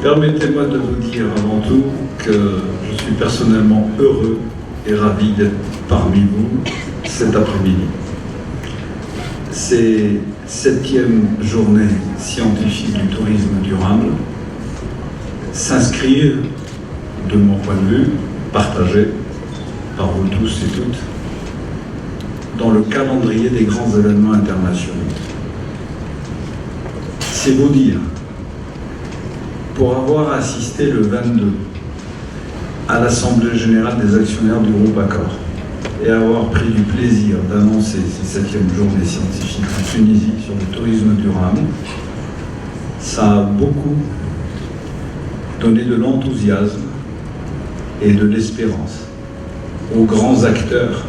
Permettez-moi de vous dire avant tout que je suis personnellement heureux et ravi d'être parmi vous cet après-midi. Ces 7e journées scientifiques du tourisme durable s'inscrivent, de mon point de vue, partagé par vous tous et toutes, dans le calendrier des grands événements internationaux. C'est vous dire, pour avoir assisté le 22 à l'Assemblée Générale des Actionnaires du groupe Accor et avoir pris du plaisir d'annoncer ces 7e journées scientifiques en Tunisie sur le tourisme durable, ça a beaucoup donné de l'enthousiasme et de l'espérance aux grands acteurs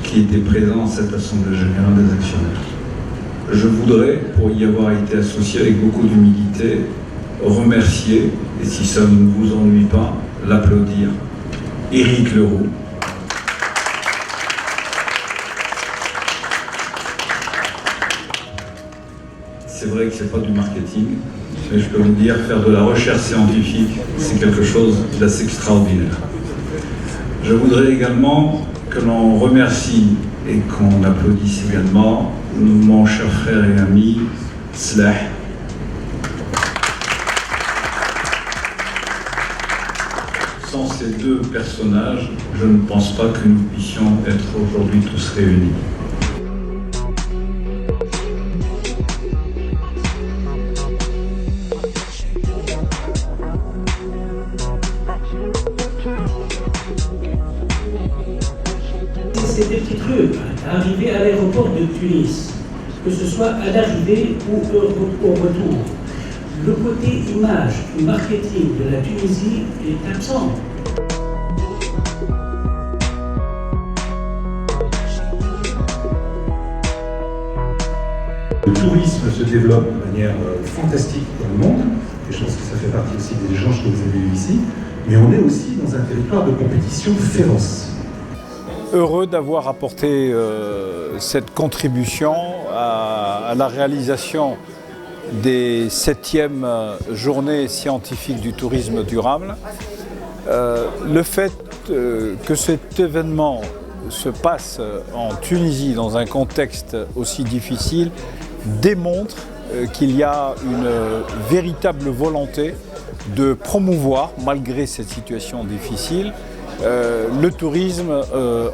qui étaient présents à cette Assemblée Générale des Actionnaires. Je voudrais, pour y avoir été associé avec beaucoup d'humilité, remercier, et si ça ne vous ennuie pas, l'applaudir, Éric Leroux. C'est vrai que ce n'est pas du marketing, mais je peux vous dire, faire de la recherche scientifique, c'est quelque chose d'assez extraordinaire. Je voudrais également que l'on remercie et qu'on applaudisse également mon cher frère et ami Slah. Sans ces deux personnages, je ne pense pas que nous puissions être aujourd'hui tous réunis. Ces deux petites rues, arriver à l'aéroport de Tunis, que ce soit à l'arrivée ou au retour, le côté image du marketing de la Tunisie est absent. Le tourisme se développe de manière fantastique dans le monde, et je pense que ça fait partie aussi des échanges que vous avez eus ici, mais on est aussi dans un territoire de compétition féroce. Heureux d'avoir apporté cette contribution à la réalisation des 7e journées scientifiques du tourisme durable. Le fait que cet événement se passe en Tunisie dans un contexte aussi difficile démontre qu'il y a une véritable volonté de promouvoir, malgré cette situation difficile, le tourisme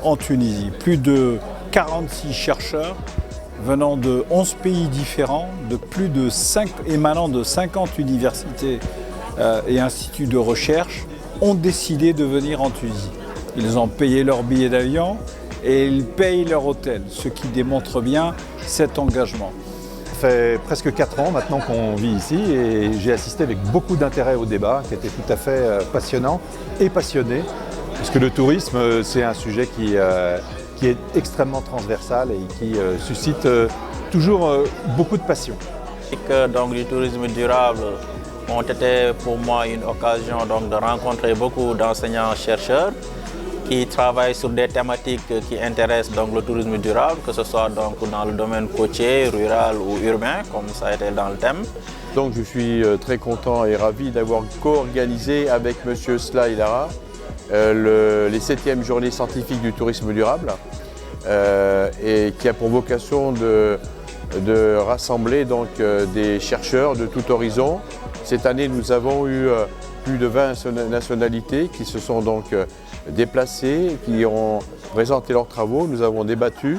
en Tunisie. Plus de 46 chercheurs venant de 11 pays différents, émanant de 50 universités et instituts de recherche, ont décidé de venir en Tunisie. Ils ont payé leur billet d'avion et ils payent leur hôtel, ce qui démontre bien cet engagement. Ça fait presque 4 ans maintenant qu'on vit ici et j'ai assisté avec beaucoup d'intérêt au débat qui était tout à fait passionnant et passionné. Parce que le tourisme, c'est un sujet qui est extrêmement transversal et qui suscite toujours beaucoup de passion. Donc, du tourisme durable ont été pour moi une occasion donc, de rencontrer beaucoup d'enseignants-chercheurs qui travaillent sur des thématiques qui intéressent donc, le tourisme durable, que ce soit donc, dans le domaine côtier, rural ou urbain, comme ça a été dans le thème. Donc je suis très content et ravi d'avoir co-organisé avec M. Slah Ilara les 7e journées scientifiques du tourisme durable et qui a pour vocation de rassembler donc, des chercheurs de tout horizon. Cette année, nous avons eu plus de 20 nationalités qui se sont donc déplacées, qui ont présenté leurs travaux. Nous avons débattu